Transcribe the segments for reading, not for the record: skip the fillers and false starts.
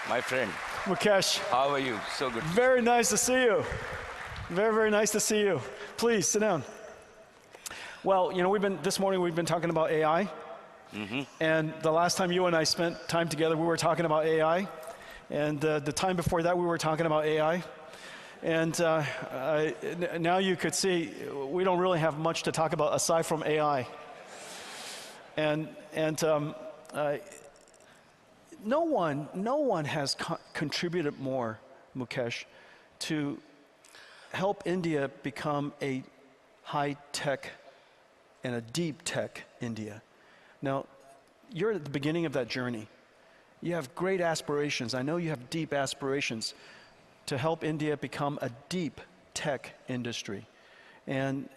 My friend. Mukesh. How are you? So good. Very nice to see you. Very, very nice to see you. Please, sit down. Well, you know, this morning we've been talking about AI. And the last time you and I spent time together, we were talking about AI. And the time before that, we were talking about AI. And now you could see we don't really have much to talk about aside from AI. And no one has contributed more, Mukesh, to help India become a high-tech and a deep-tech India. Now, you're at the beginning of that journey. You have great aspirations. I know you have deep aspirations to help India become a deep tech industry. And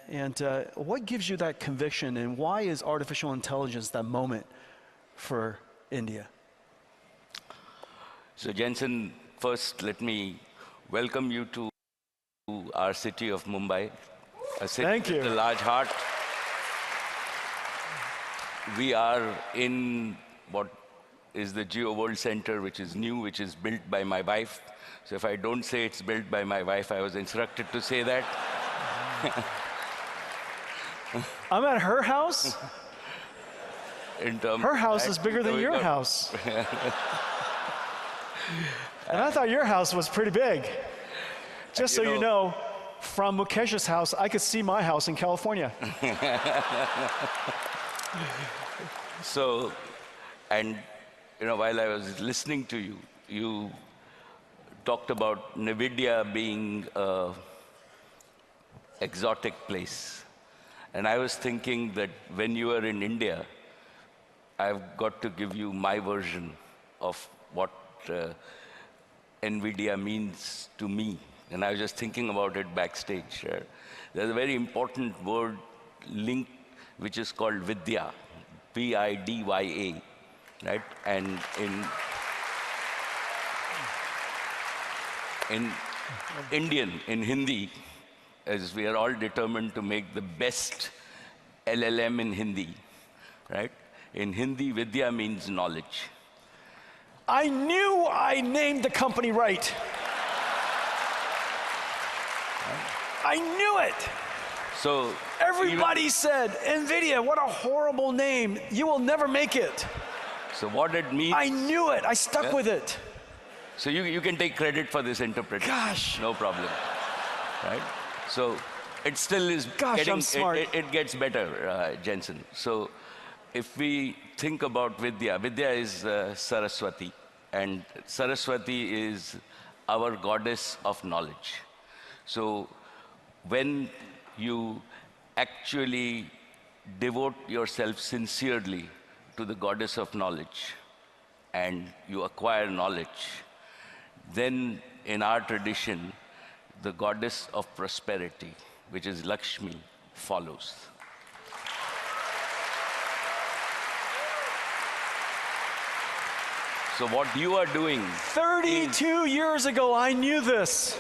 what gives you that conviction, and why is artificial intelligence that moment for India? So Jensen, first let me welcome you to our city of Mumbai, a city with a large heart. We are in what is the Geo World Center, which is new, which is built by my wife. So if I don't say it's built by my wife, I was instructed to say that. I'm at her house? Her house is bigger than your house. And I thought your house was pretty big. Just so you know, from Mukesh's house, I could see my house in California. So, and you know, while I was listening to you, you talked about NVIDIA being an exotic place. And I was thinking that when you are in India, I've got to give you my version of what NVIDIA means to me. And I was just thinking about it backstage. There's a very important word linked, which is called Vidya, V-I-D-Y-A, right? And in Indian, in Hindi, as we are all determined to make the best LLM in Hindi, right? In Hindi, Vidya means knowledge. I knew I named the company right. I knew it. So everybody said, NVIDIA, what a horrible name. You will never make it. So what it means. I knew it. I stuck with it. So you can take credit for this interpretation. Gosh. No problem. Right? So it still is I'm smart. It gets better, Jensen. So if we think about Vidya, Vidya is Saraswati. And Saraswati is our goddess of knowledge. So when you actually devote yourself sincerely to the goddess of knowledge and you acquire knowledge, then in our tradition, the goddess of prosperity, which is Lakshmi, follows. So what you are doing 32 years ago, I knew this.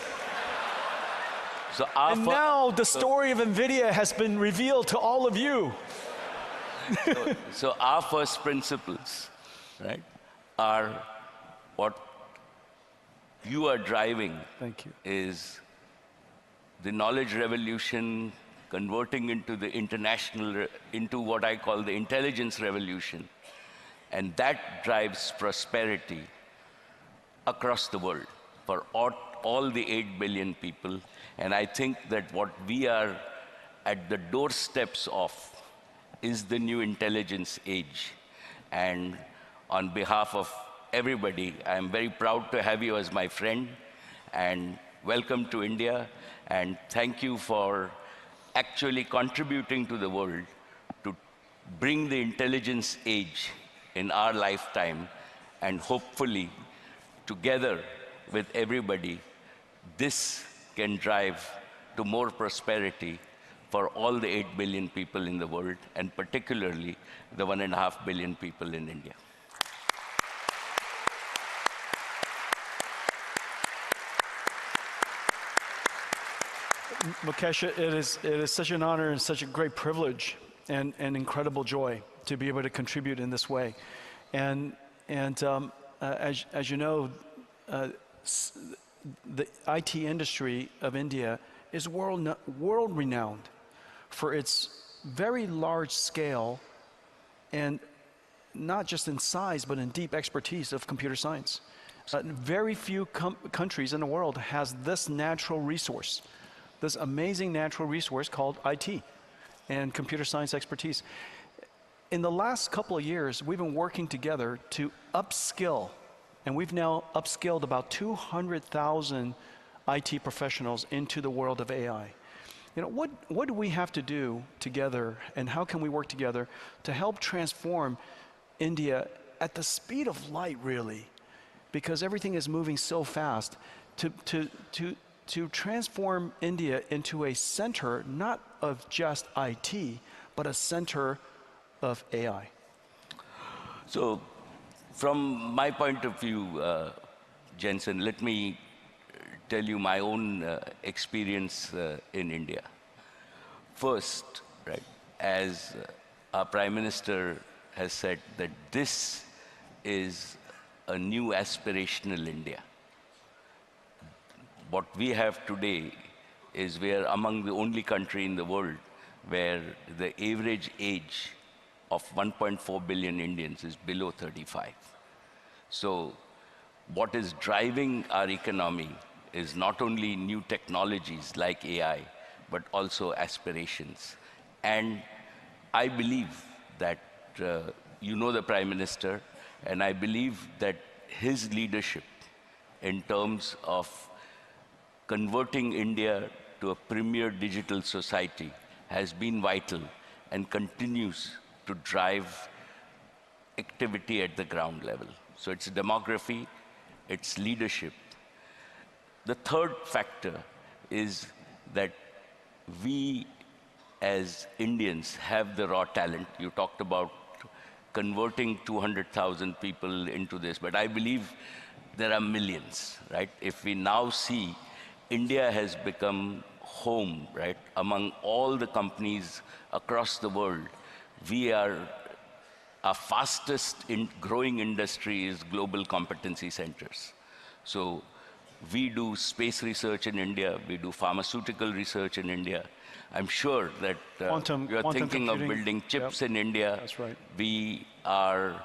So and now the story of NVIDIA has been revealed to all of you. So our first principles, right, are what you are driving. Thank you. Is the knowledge revolution converting into the international, into what I call the intelligence revolution. And that drives prosperity across the world for all the 8 billion people. And I think that what we are at the doorsteps of is the new intelligence age. And on behalf of everybody, I'm very proud to have you as my friend, and welcome to India, and thank you for actually contributing to the world to bring the intelligence age in our lifetime, and hopefully together with everybody, this can drive to more prosperity for all the 8 billion people in the world, and particularly the 1.5 billion people in India. Mukesh, it is such an honor and such a great privilege and incredible joy to be able to contribute in this way. And as you know, the IT industry of India is world renowned for its very large scale and not just in size, but in deep expertise of computer science. Very few countries in the world has this natural resource, this amazing natural resource called IT and computer science expertise. In the last couple of years, we've been working together to upskill, and we've now upskilled about 200,000 IT professionals into the world of AI. You know, what do we have to do together, and how can we work together to help transform India at the speed of light, really? Because everything is moving so fast, to transform India into a center, not of just IT, but a center of AI. So, from my point of view, Jensen, let me tell you my own experience in India. First, right, as our Prime Minister has said, that this is a new aspirational India. What we have today is we are among the only country in the world where the average age of 1.4 billion Indians is below 35. So what is driving our economy is not only new technologies like AI, but also aspirations. And I believe that, you know the Prime Minister, and I believe that his leadership in terms of converting India to a premier digital society has been vital and continues to drive activity at the ground level. So it's demography, it's leadership. The third factor is that we as Indians have the raw talent. You talked about converting 200,000 people into this, but I believe there are millions, right? If we now see India has become home, right, among all the companies across the world, our fastest growing industry is global competency centers. So we do space research in India, we do pharmaceutical research in India. I'm sure that you're thinking of building chips in India. That's right. We are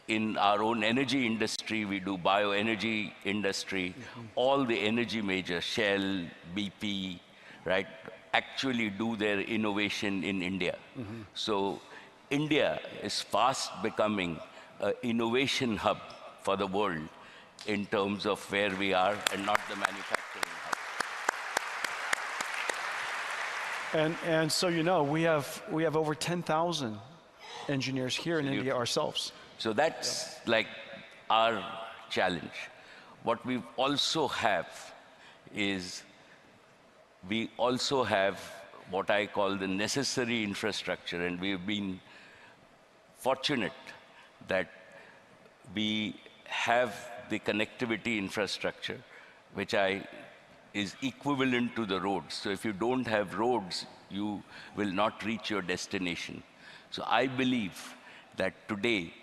in our own energy industry, we do bioenergy industry. All the energy majors, Shell, BP, right, actually do their innovation in India. So India is fast becoming an innovation hub for the world in terms of where we are and not the manufacturing hub. And so you know, we have over 10,000 engineers here in India ourselves. So that's like our challenge. What we also have is, we also have what I call the necessary infrastructure, and we've been fortunate that we have the connectivity infrastructure, which is equivalent to the roads. So if you don't have roads, you will not reach your destination. So I believe that today,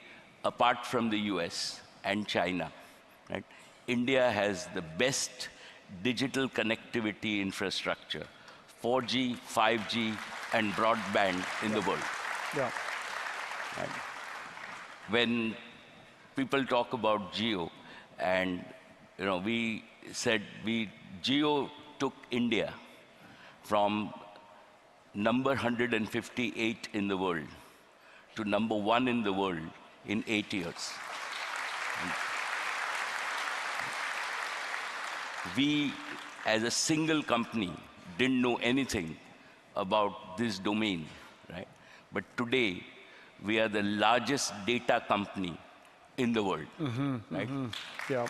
apart from the US and China, right, India has the best digital connectivity infrastructure, 4G, 5G, and broadband in the world. Yeah. Right? When people talk about Geo, and you know, we said Geo took India from number 158 in the world to number 1 in the world in 8 years. We, as a single company, didn't know anything about this domain, right? But today, we are the largest data company in the world, right? Yeah.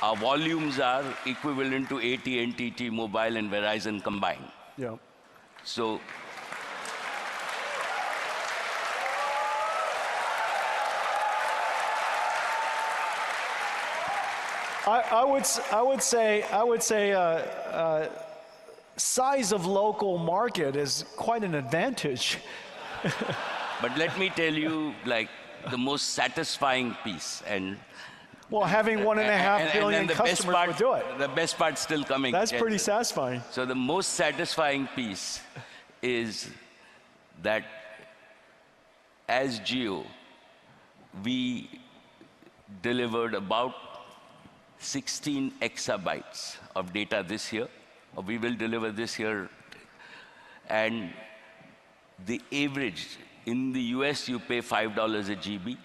Our volumes are equivalent to AT&T, T-Mobile, and Verizon combined. Yeah. So, I would say size of local market is quite an advantage. but let me tell you, like, the most satisfying piece, and Well, having 1.5 billion the best customers part, would do it. the best part's still coming. That's Jensen. pretty satisfying. So the most satisfying piece is that as Geo, we delivered about 16 exabytes of data this year, or we will deliver this year. And the average, in the US, you pay $5 a GB.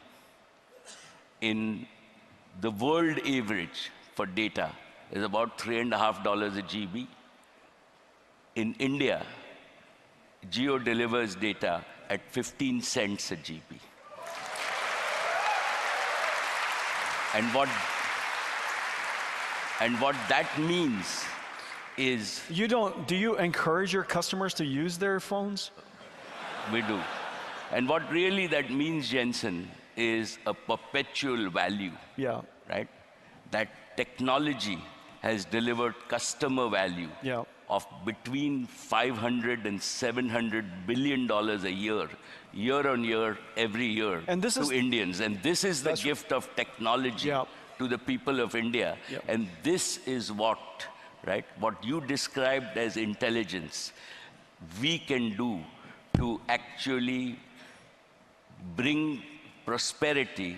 In the world average for data is about $3.50 a GB. In India, Geo delivers data at 15 cents a GB. And what that means is... Do you encourage your customers to use their phones? We do. And what really that means, Jensen, is a perpetual value. Yeah. Right? That technology has delivered customer value of between $500 and $700 billion a year on year, every year, and to Indians. And this is the gift of technology to the people of India. And this is what you described as intelligence, we can do to actually bring prosperity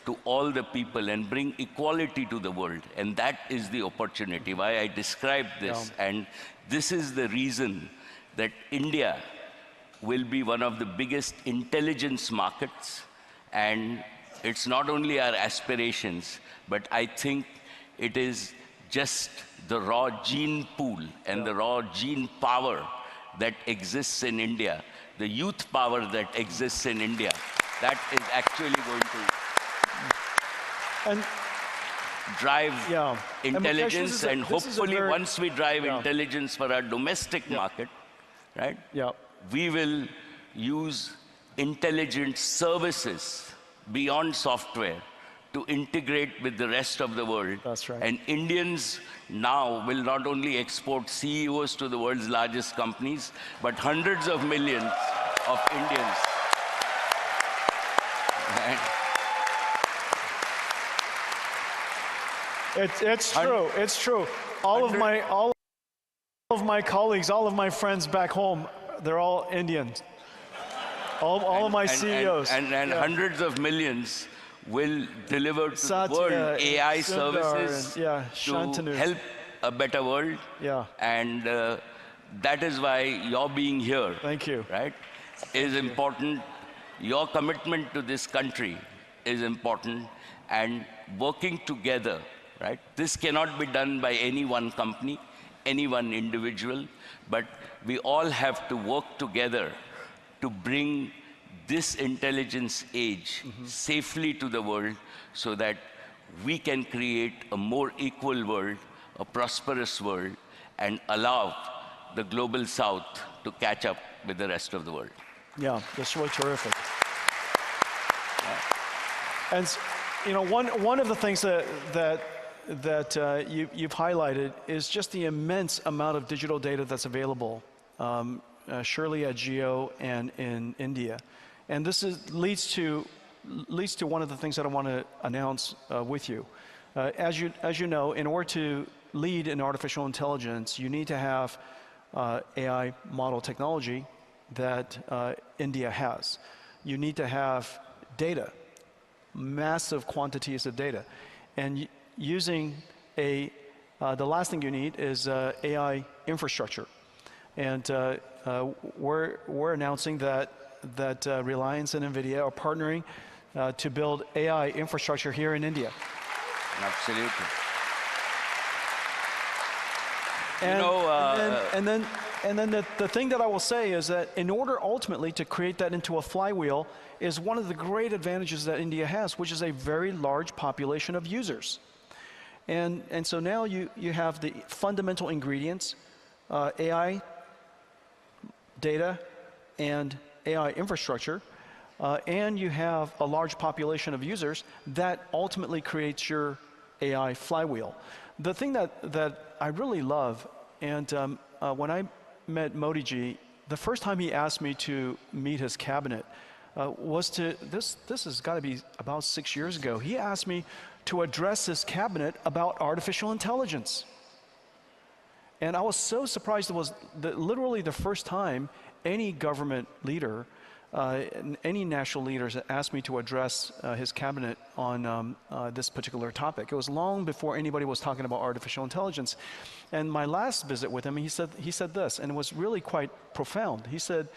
to all the people and bring equality to the world. And that is the opportunity, why I described this. And this is the reason that India will be one of the biggest intelligence markets. And it's not only our aspirations, but I think it is just the raw gene pool and the raw gene power that exists in India, the youth power that exists in India, that is actually going to drive intelligence, and hopefully once we drive intelligence for our domestic market, right? We will use intelligent services beyond software to integrate with the rest of the world. That's right. And Indians now will not only export CEOs to the world's largest companies, but hundreds of millions of Indians. It's true. It's true. All of my colleagues, all of my friends back home, they're all Indians. All of my CEOs. And hundreds of millions will deliver to the world AI services to help a better world. And that is why your being here, thank you, right, is important. Your commitment to this country is important, and working together, right? This cannot be done by any one company, any one individual, but we all have to work together to bring this intelligence age safely to the world, so that we can create a more equal world, a prosperous world, and allow the global south to catch up with the rest of the world. Yeah, that's really terrific. And you know, one of the things that you've highlighted is just the immense amount of digital data that's available, surely at Geo and in India. And this leads to one of the things that I want to announce with you. As you know, in order to lead in artificial intelligence, you need to have AI model technology that India has. You need to have data, massive quantities of data. And using the last thing you need is AI infrastructure. And we're announcing that Reliance and NVIDIA are partnering to build AI infrastructure here in India. Absolutely. And then the thing that I will say is that in order ultimately to create that into a flywheel is one of the great advantages that India has, which is a very large population of users. And so now you have the fundamental ingredients, AI, data, and AI infrastructure, and you have a large population of users that ultimately creates your AI flywheel. The thing that I really love, and when I met Modi ji, the first time he asked me to meet his cabinet, was to, this has got to be about 6 years ago, he asked me to address his cabinet about artificial intelligence. And I was so surprised. It was literally the first time any government leader, any national leaders asked me to address his cabinet on this particular topic. It was long before anybody was talking about artificial intelligence. And my last visit with him, he said this, and it was really quite profound. He said,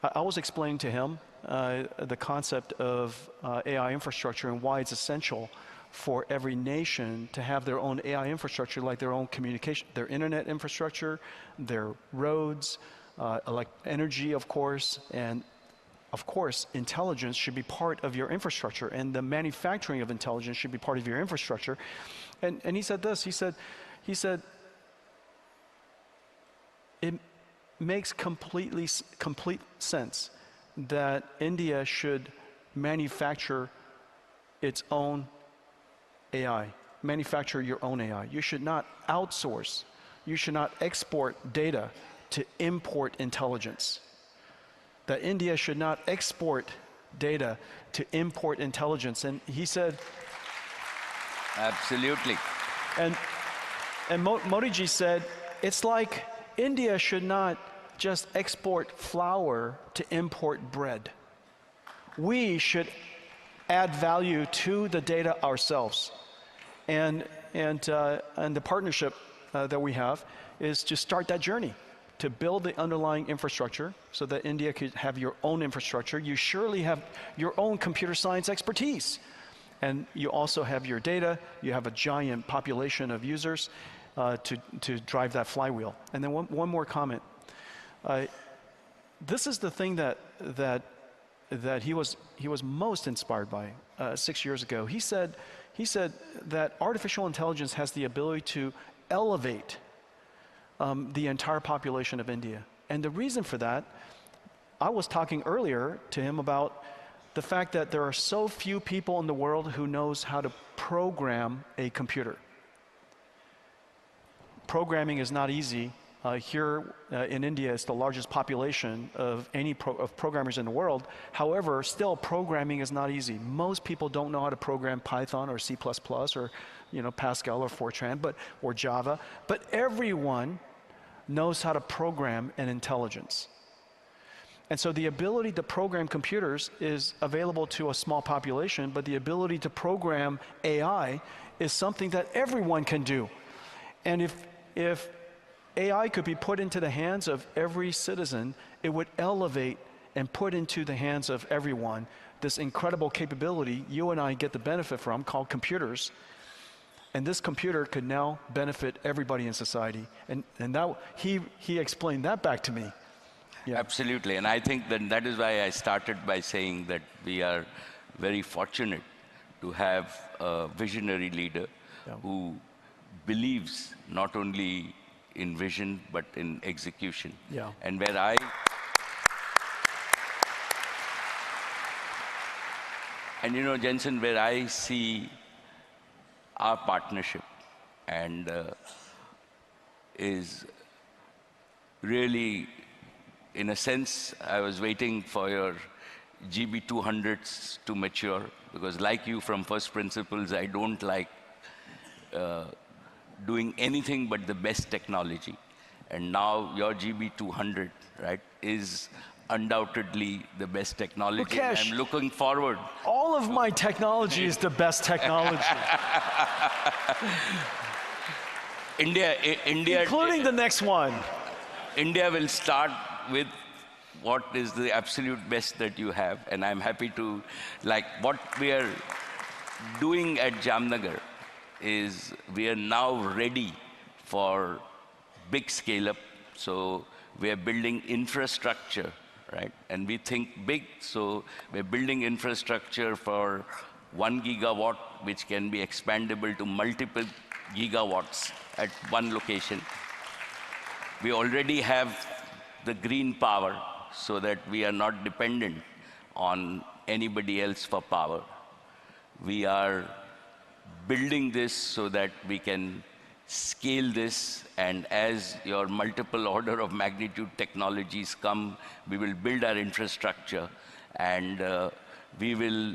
I was explaining to him the concept of AI infrastructure and why it's essential for every nation to have their own AI infrastructure, like their own communication, their internet infrastructure, their roads, like energy, of course, and of course, intelligence should be part of your infrastructure, and the manufacturing of intelligence should be part of your infrastructure. And he said this, he said, it makes complete sense that India should manufacture its own AI, manufacture your own AI. You should not outsource. You should not export data to import intelligence. That India should not export data to import intelligence. And he said, absolutely. And Modi ji said, it's like India should not just export flour to import bread. We should add value to the data ourselves. And the partnership that we have is to start that journey, to build the underlying infrastructure so that India could have your own infrastructure. You surely have your own computer science expertise. And you also have your data. You have a giant population of users to drive that flywheel. And then one more comment. This is the thing that he was most inspired by 6 years ago. He said that artificial intelligence has the ability to elevate the entire population of India. And the reason for that, I was talking earlier to him about the fact that there are so few people in the world who knows how to program a computer. Programming is not easy. Here in India, it's the largest population of any programmers in the world. However, still programming is not easy. Most people don't know how to program Python or C++ or Pascal or Fortran or Java, but everyone knows how to program an intelligence. And so the ability to program computers is available to a small population, but the ability to program AI is something that everyone can do. And if AI could be put into the hands of every citizen, it would elevate and put into the hands of everyone this incredible capability you and I get the benefit from, called computers. And this computer could now benefit everybody in society. And that, he explained that back to me. Yeah. Absolutely, and I think that is why I started by saying that we are very fortunate to have a visionary leader who believes not only in vision but in execution. Yeah. And Jensen, where I see our partnership and is really, in a sense, I was waiting for your GB200s to mature, because like you, from first principles, I don't like doing anything but the best technology. And now your GB200, right, is undoubtedly the best technology. Mukesh, I'm looking forward. All of my technology is the best technology. India, including the next one. India will start with what is the absolute best that you have, and I'm happy to, like what we are doing at Jamnagar is we are now ready for big scale up. So we are building infrastructure, right? And we think big, so we're building infrastructure for 1 gigawatt, which can be expandable to multiple gigawatts at one location. We already have the green power so that we are not dependent on anybody else for power. We are building this so that we can scale this, and as your multiple order of magnitude technologies come, we will build our infrastructure, And we will,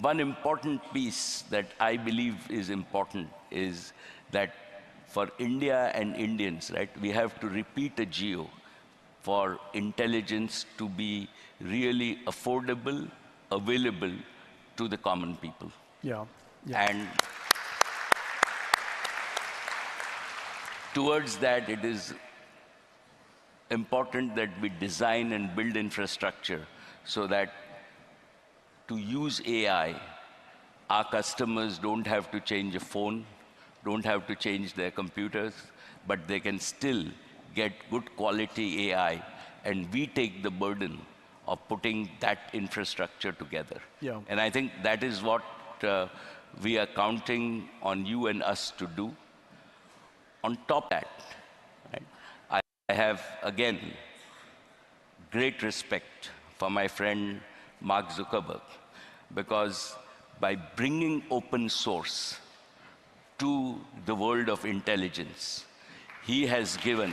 one important piece that I believe is important is that for India and Indians, right, we have to repeat a geo for intelligence to be really affordable, available to the common people. Yeah. Yeah. And towards that, it is important that we design and build infrastructure so that to use AI, our customers don't have to change a phone, don't have to change their computers, but they can still get good quality AI, and we take the burden of putting that infrastructure together. Yeah. And I think that is what we are counting on you and us to do. On top of that, right, I have, again, great respect for my friend Mark Zuckerberg, because by bringing open source to the world of intelligence, he has given,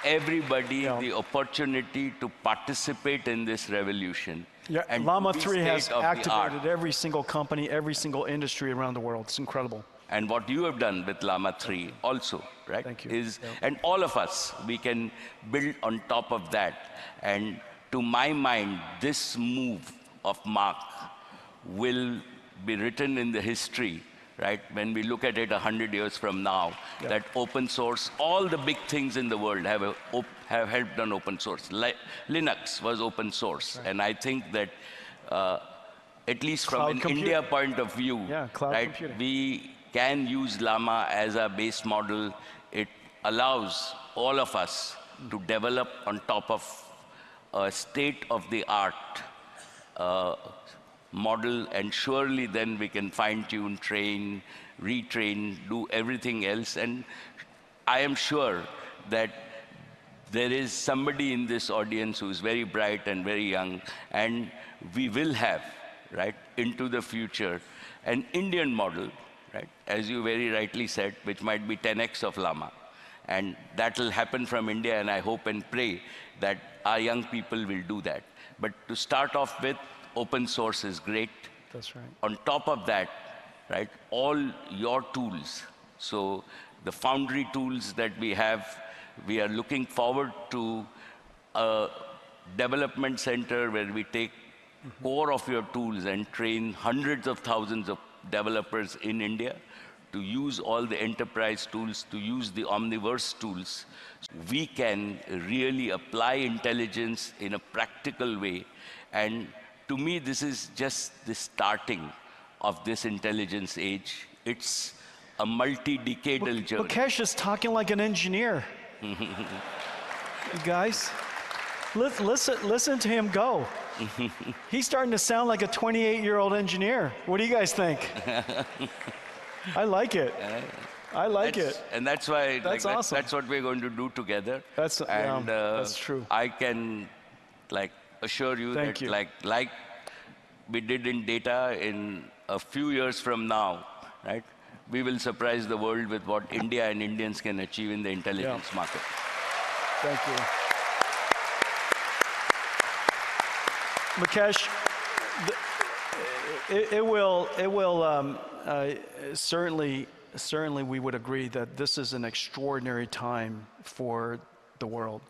everybody the opportunity to participate in this revolution. Yeah, and Llama be 3 has state-of-the-art. activated every single company, every single industry around the world. It's incredible. And what you have done with Llama 3 also, right? Thank you. Is, and all of us, we can build on top of that. And to my mind, this move of Mark will be written in the history, right? When we look at it 100 years from now, that open source, all the big things in the world have helped on open source. Linux was open source. Right. And I think that at least from an India point of view, right, we can use Llama as a base model. It allows all of us to develop on top of a state-of-the-art model, and surely then we can fine-tune, train, retrain, do everything else. And I am sure that there is somebody in this audience who is very bright and very young, and we will have, right, into the future, an Indian model, right, as you very rightly said, which might be 10x of Llama. And that will happen from India, and I hope and pray that our young people will do that. But to start off with, open source is great. That's right. On top of that, right, all your tools, so the Foundry tools that we have, we are looking forward to a development center where we take core of your tools and train hundreds of thousands of developers in India to use all the enterprise tools, to use the Omniverse tools. We can really apply intelligence in a practical way. And to me, this is just the starting of this intelligence age. It's a multi-decadal journey. Mukesh is talking like an engineer. You guys, listen to him go. He's starting to sound like a 28-year-old engineer. What do you guys think? I like it. I like it. And that's why that's awesome. That's what we're going to do together. That's true. I can assure you that like we did in data, in a few years from now, right, we will surprise the world with what India and Indians can achieve in the intelligence market. Thank you. Mukesh, certainly we would agree that this is an extraordinary time for the world.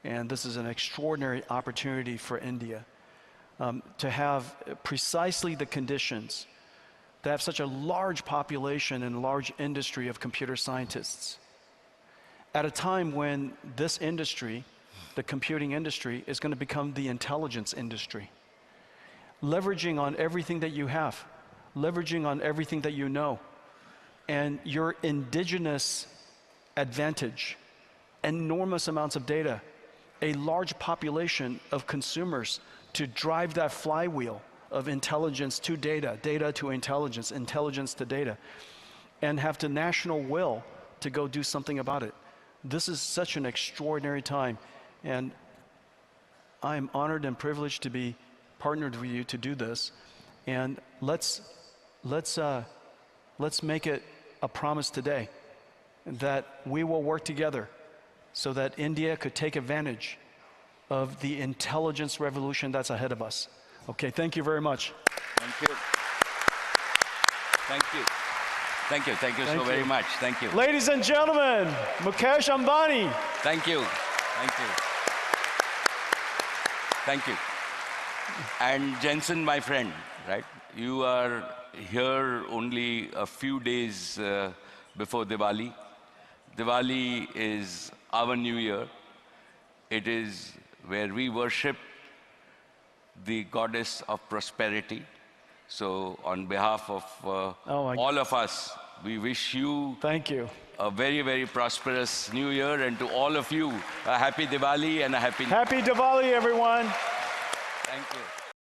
And this is an extraordinary opportunity for India to have precisely the conditions, to have such a large population and large industry of computer scientists at a time when this industry, the computing industry, is going to become the intelligence industry. Leveraging on everything that you have, leveraging on everything that you know, and your indigenous advantage, enormous amounts of data, a large population of consumers to drive that flywheel of intelligence to data, data to intelligence, intelligence to data, and have the national will to go do something about it. This is such an extraordinary time, and I am honored and privileged to be partnered with you to do this. And let's make it a promise today that we will work together so that India could take advantage of the intelligence revolution that's ahead of us. Okay, thank you very much. Thank you. Thank you. Thank you. Thank you so very much. Thank you. Ladies and gentlemen, Mukesh Ambani. Thank you. Thank you. Thank you. And Jensen, my friend, right? You are here only a few days before Diwali. Diwali is our new year. It is where we worship the goddess of prosperity. So on behalf of all of us, we wish you Thank you. a very, very prosperous new year, and to all of you, a happy Diwali and a happy Happy Diwali, everyone. Thank you.